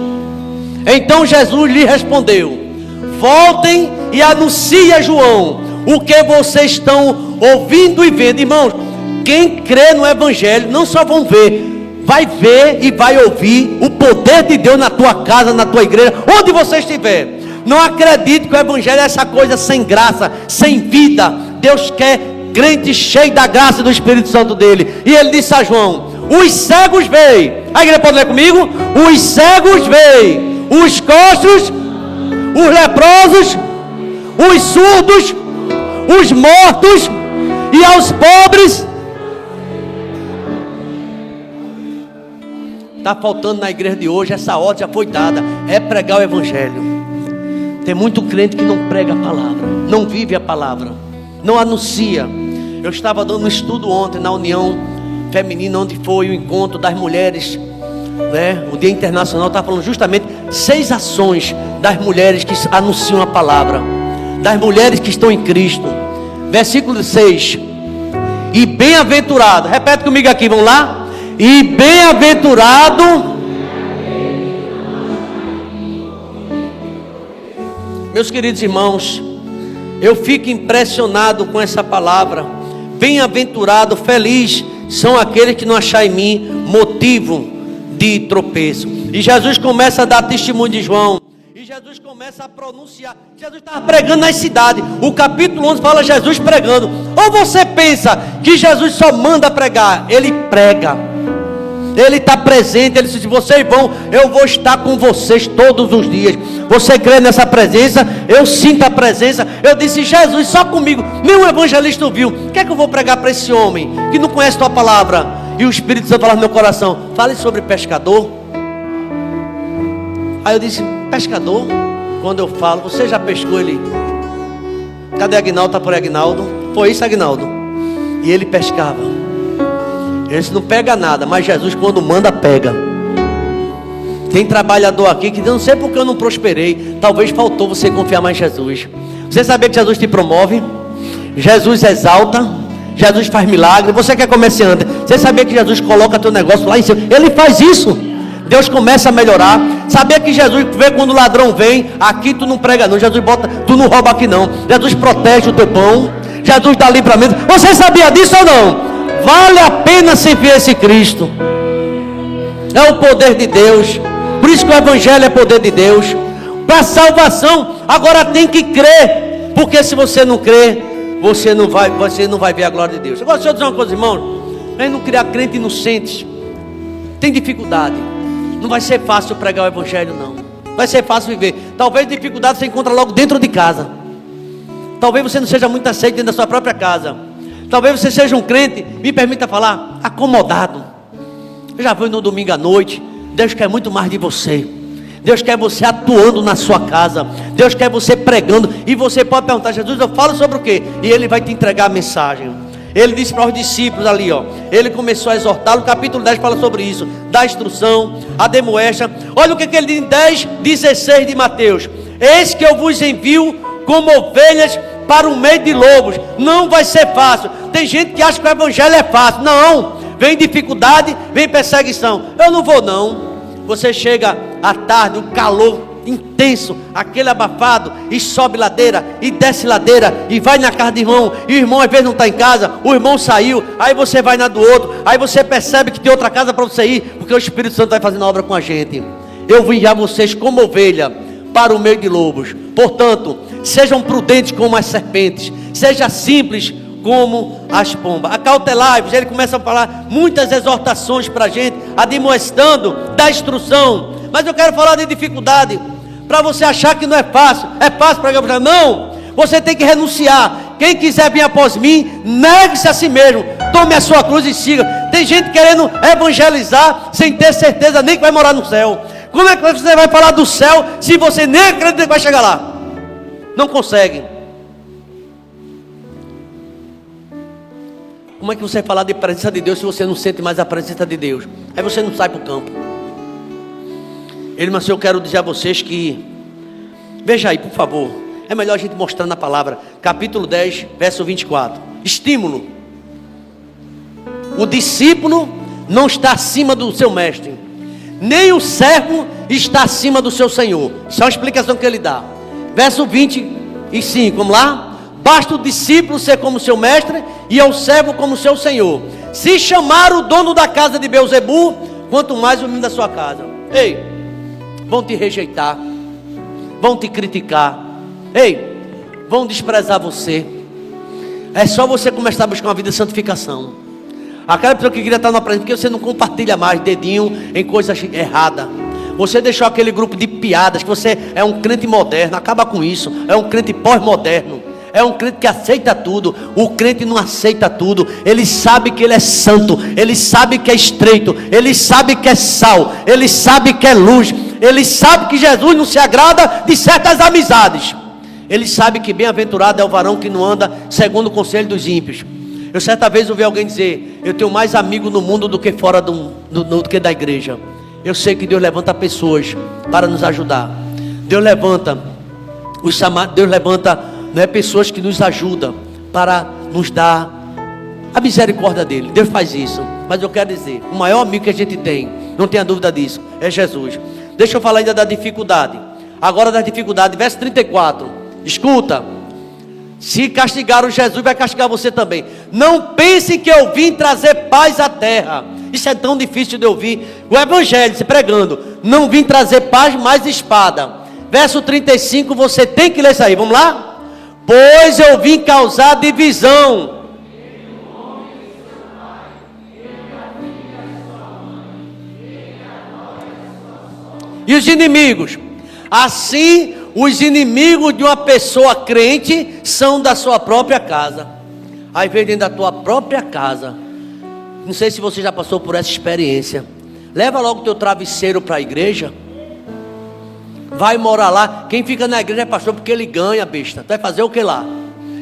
Então Jesus lhe respondeu: voltem e anunciem a João o que vocês estão ouvindo e vendo. Irmãos, quem crê no Evangelho não só vão ver, vai ver e vai ouvir o poder de Deus na tua casa, na tua igreja, onde você estiver. Não acredite que o Evangelho é essa coisa sem graça, sem vida. Deus quer crente cheio da graça e do Espírito Santo dele. E ele disse a João: os cegos veem. A igreja pode ler comigo? Os cegos veem, os coxos, os leprosos, os surdos, os mortos, e aos pobres. Está faltando na igreja de hoje, essa ordem já foi dada, é pregar o Evangelho. Tem muito crente que não prega a palavra, não vive a palavra, não anuncia. Eu estava dando um estudo ontem na União Feminina, onde foi o encontro das mulheres, né? O Dia Internacional. Estava falando justamente 6 ações das mulheres que anunciam a palavra. das mulheres que estão em Cristo. Versículo 6. E bem-aventurado, repete comigo aqui, vamos lá? E bem-aventurado. Meus queridos irmãos, eu fico impressionado com essa palavra. Bem-aventurado, feliz são aqueles que não acharem em mim motivo de tropeço. E Jesus começa a dar testemunho de João. E Jesus começa a pronunciar. Jesus estava pregando nas cidades. O capítulo 11 fala Jesus pregando. Ou você pensa que Jesus só manda pregar? Ele prega. Ele está presente. Ele disse: vocês vão, eu vou estar com vocês todos os dias. Você crê nessa presença? Eu sinto a presença. Eu disse: Jesus, só comigo. Nenhum evangelista ouviu. O que é que eu vou pregar para esse homem que não conhece tua palavra? E o Espírito Santo fala no meu coração: fale sobre pescador. Aí eu disse: pescador? Quando eu falo, você já pescou? Ele: cadê Aguinaldo? Está por Aguinaldo? Foi isso, Aguinaldo? E ele pescava. Ele disse: não pega nada, mas Jesus quando manda, pega. Tem trabalhador aqui que não sei porque eu não prosperei. Talvez faltou você confiar mais em Jesus. Você sabia que Jesus te promove? Jesus exalta. Jesus faz milagre. Você que é comerciante, você sabia que Jesus coloca teu negócio lá em cima? Ele faz isso. Deus começa a melhorar. Sabia que Jesus vê quando o ladrão vem? Aqui tu não prega não. Jesus bota, tu não rouba aqui não. Jesus protege o teu pão. Jesus dá livramento. Você sabia disso ou não? Vale a pena servir esse Cristo. É o poder de Deus. Por isso que o Evangelho é poder de Deus. Para salvação, agora tem que crer. Porque se você não crer, você não vai ver a glória de Deus. Agora deixa eu dizer uma coisa, irmão. Vem não criar crente inocentes. Tem dificuldade. Não vai ser fácil pregar o Evangelho, não. Vai ser fácil viver. Talvez dificuldade você encontra logo dentro de casa. Talvez você não seja muito aceito dentro da sua própria casa. Talvez você seja um crente, me permita falar, acomodado. Eu já fui no domingo à noite. Deus quer muito mais de você. Deus quer você atuando na sua casa. Deus quer você pregando. E você pode perguntar: Jesus, eu falo sobre o quê? E Ele vai te entregar a mensagem. Ele disse para os discípulos ali, ó. Ele começou a exortá-lo. O capítulo 10 fala sobre isso. Da instrução, a demoestra. Olha o que ele diz em 10:16 de Mateus: eis que eu vos envio como ovelhas para o meio de lobos. Não vai ser fácil. Tem gente que acha que o Evangelho é fácil. Não. Vem dificuldade, vem perseguição. Eu não vou não. Você chega à tarde, o calor intenso, aquele abafado, e sobe ladeira, e desce ladeira, e vai na casa do irmão, e o irmão às vezes não está em casa, o irmão saiu, aí você vai na do outro, aí você percebe que tem outra casa para você ir, porque o Espírito Santo vai fazendo a obra com a gente. Eu vou enviar vocês como ovelha para o meio de lobos. Portanto, sejam prudentes como as serpentes, seja simples como as pombas. Acautelai-vos. Ele começa a falar muitas exortações para a gente, admoestando da instrução. Mas eu quero falar de dificuldade, para você achar que não é fácil. É fácil para alguém? Não, você tem que renunciar. Quem quiser vir após mim, negue-se a si mesmo, tome a sua cruz e siga. Tem gente querendo evangelizar sem ter certeza nem que vai morar no céu. Como é que você vai falar do céu se você nem acredita que vai chegar lá? Não consegue. Como é que você vai falar de presença de Deus se você não sente mais a presença de Deus? Aí você não sai para o campo. Mas eu quero dizer a vocês que, veja aí por favor, é melhor a gente mostrar na palavra, capítulo 10, verso 24. Estímulo. O discípulo não está acima do seu mestre, nem o servo está acima do seu senhor. Isso é uma explicação que ele dá. Verso 25, vamos lá? Basta o discípulo ser como seu mestre e o servo como seu senhor. Se chamar o dono da casa de Beelzebu, quanto mais o menino da sua casa. Ei, vão te rejeitar, vão te criticar, ei, vão desprezar você. É só você começar a buscar uma vida de santificação. Aquela pessoa que queria estar na presença, porque você não compartilha mais dedinho em coisas erradas. Você deixou aquele grupo de piadas, que você é um crente moderno. Acaba com isso. É um crente pós-moderno. É um crente que aceita tudo. O crente não aceita tudo. Ele sabe que ele é santo. Ele sabe que é estreito. Ele sabe que é sal. Ele sabe que é luz. Ele sabe que Jesus não se agrada de certas amizades. Ele sabe que bem-aventurado é o varão que não anda segundo o conselho dos ímpios. Eu certa vez ouvi alguém dizer: eu tenho mais amigos no mundo do que fora do que da igreja. Eu sei que Deus levanta pessoas para nos ajudar. Deus levanta não é pessoas que nos ajudam para nos dar a misericórdia dele. Deus faz isso. Mas eu quero dizer, o maior amigo que a gente tem, não tenha dúvida disso, é Jesus. Deixa eu falar ainda da dificuldade. Agora da dificuldade, verso 34. Escuta. Se castigaram Jesus, vai castigar você também. Não pense que eu vim trazer paz à terra. Isso é tão difícil de ouvir. O evangelho, se pregando, não vim trazer paz, mas espada. Verso 35, você tem que ler isso aí. Vamos lá? Pois eu vim causar divisão. E os inimigos? Assim, os inimigos de uma pessoa crente são da sua própria casa. Aí vem dentro da tua própria casa. Não sei se você já passou por essa experiência. Leva logo o teu travesseiro para a igreja. Vai morar lá. Quem fica na igreja é pastor porque ele ganha, besta. Tu vai fazer o que lá?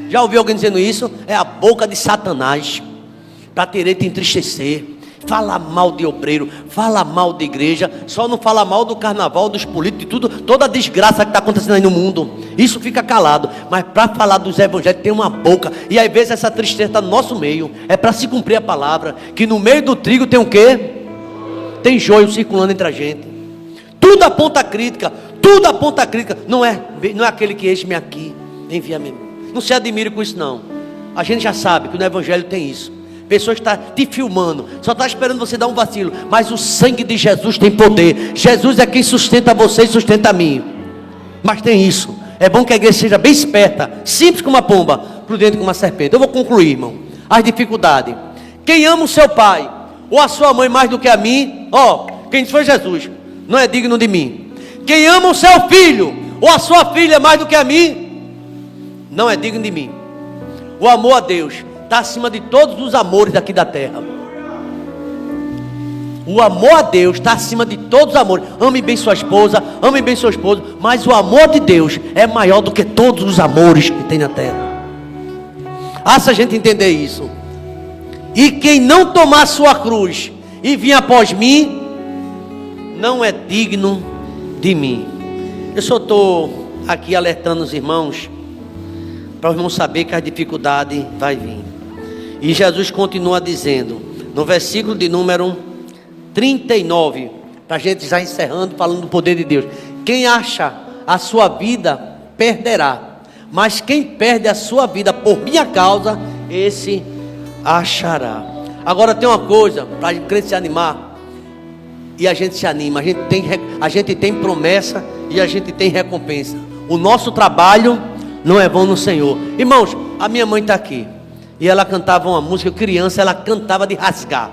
Já ouviu alguém dizendo isso? É a boca de Satanás, para querer te entristecer. Fala mal de obreiro, fala mal de igreja, só não fala mal do carnaval, dos políticos, de tudo, toda a desgraça que está acontecendo aí no mundo. Isso fica calado, mas para falar dos evangelhos tem uma boca. E às vezes essa tristeza está no nosso meio. É para se cumprir a palavra, que no meio do trigo tem o quê? Tem joio circulando entre a gente. Tudo aponta a crítica, tudo aponta a crítica. Não é aquele que eis-me aqui, envia-me. Não se admire com isso não. A gente já sabe que no evangelho tem isso. Pessoas que estão te filmando, só está esperando você dar um vacilo. Mas o sangue de Jesus tem poder. Jesus é quem sustenta você e sustenta a mim. Mas tem isso. É bom que a igreja seja bem esperta, simples como uma pomba, prudente como uma serpente. Eu vou concluir, irmão. As dificuldades. Quem ama o seu pai ou a sua mãe mais do que a mim, quem foi Jesus, não é digno de mim. Quem ama o seu filho ou a sua filha mais do que a mim, não é digno de mim. O amor a Deus está acima de todos os amores daqui da terra. O amor a Deus está acima de todos os amores. Ame bem sua esposa, ame bem seu esposo, mas o amor de Deus é maior do que todos os amores que tem na terra. Se a gente entender isso. E quem não tomar sua cruz e vir após mim, não é digno de mim. Eu só estou aqui alertando os irmãos, para os irmãos saber que a dificuldade vai vir. E Jesus continua dizendo, no versículo de número 39, para a gente já encerrando, falando do poder de Deus. Quem acha a sua vida, perderá. Mas quem perde a sua vida por minha causa, esse achará. Agora tem uma coisa, para a gente se animar, e a gente se anima. A gente tem promessa e a gente tem recompensa. O nosso trabalho não é vão no Senhor. Irmãos, a minha mãe está aqui. E ela cantava uma música, criança, ela cantava de rasgar.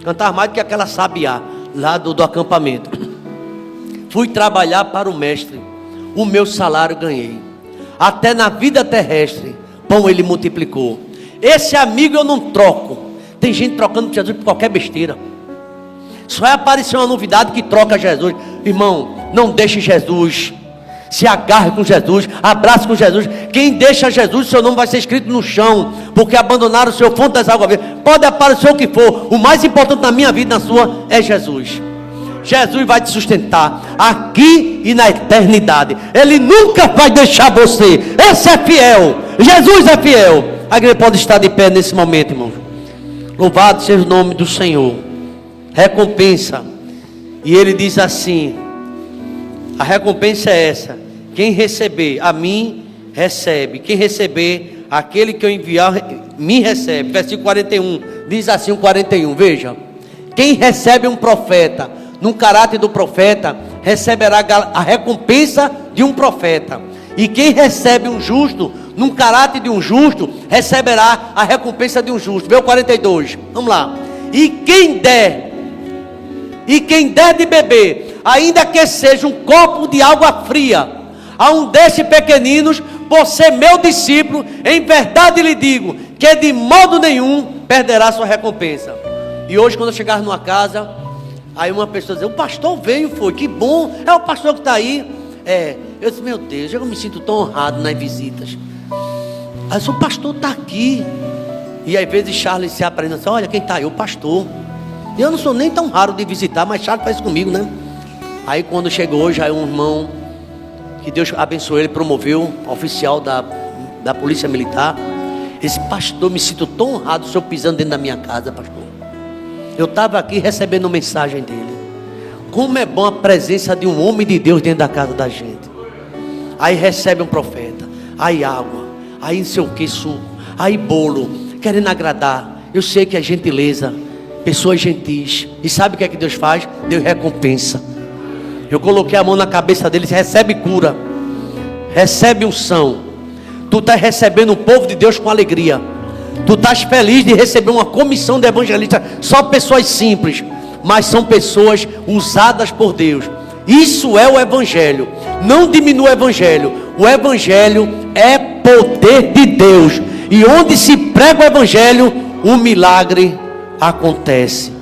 Cantava mais do que aquela sabiá lá do acampamento. Fui trabalhar para o mestre, o meu salário ganhei. Até na vida terrestre, pão ele multiplicou. Esse amigo eu não troco. Tem gente trocando por Jesus por qualquer besteira. Só aparecer uma novidade que troca Jesus. Irmão, não deixe Jesus. Se agarre com Jesus, abrace com Jesus. Quem deixa Jesus, seu nome vai ser escrito no chão, porque abandonaram o seu fonte das águas vivas. Pode aparecer o que for, o mais importante na minha vida, na sua, é Jesus. Jesus vai te sustentar aqui e na eternidade. Ele nunca vai deixar você. Esse é fiel. Jesus é fiel. A igreja pode estar de pé nesse momento, irmão. Louvado seja o nome do Senhor. Recompensa. E ele diz assim: a recompensa é essa: quem receber a mim, recebe. Quem receber, aquele que eu enviar, me recebe. Versículo 41, diz assim o 41, veja. Quem recebe um profeta, no caráter do profeta, receberá a recompensa de um profeta. E quem recebe um justo, num caráter de um justo, receberá a recompensa de um justo. Vê o 42, vamos lá. E quem der de beber, ainda que seja um copo de água fria, a um destes pequeninos, por ser meu discípulo, em verdade lhe digo, que de modo nenhum perderá sua recompensa. E hoje, quando eu chegar numa casa, aí uma pessoa diz: o pastor veio, foi, que bom, é o pastor que está aí. Eu disse: meu Deus, eu me sinto tão honrado nas visitas. Aí o pastor está aqui. E às vezes Charles se apresenta assim: olha quem está aí, o pastor. E eu não sou nem tão raro de visitar, mas Charles faz comigo, né? Aí quando chegou hoje, aí um irmão, que Deus abençoou ele, promoveu oficial da da Polícia Militar. Esse pastor, me sinto tão honrado, o senhor pisando dentro da minha casa, pastor. Eu estava aqui recebendo mensagem dele. Como é bom a presença de um homem de Deus dentro da casa da gente. Aí recebe um profeta, aí água, aí não sei o que, suco, aí bolo, querendo agradar. Eu sei que é gentileza, pessoas gentis. E sabe o que é que Deus faz? Deus recompensa. Eu coloquei a mão na cabeça dele, recebe cura, recebe unção. Tu estás recebendo o povo de Deus com alegria. Tu estás feliz de receber uma comissão de evangelistas. Só pessoas simples, mas são pessoas usadas por Deus. Isso é o evangelho. Não diminua o evangelho. O evangelho é poder de Deus. E onde se prega o evangelho, o milagre acontece.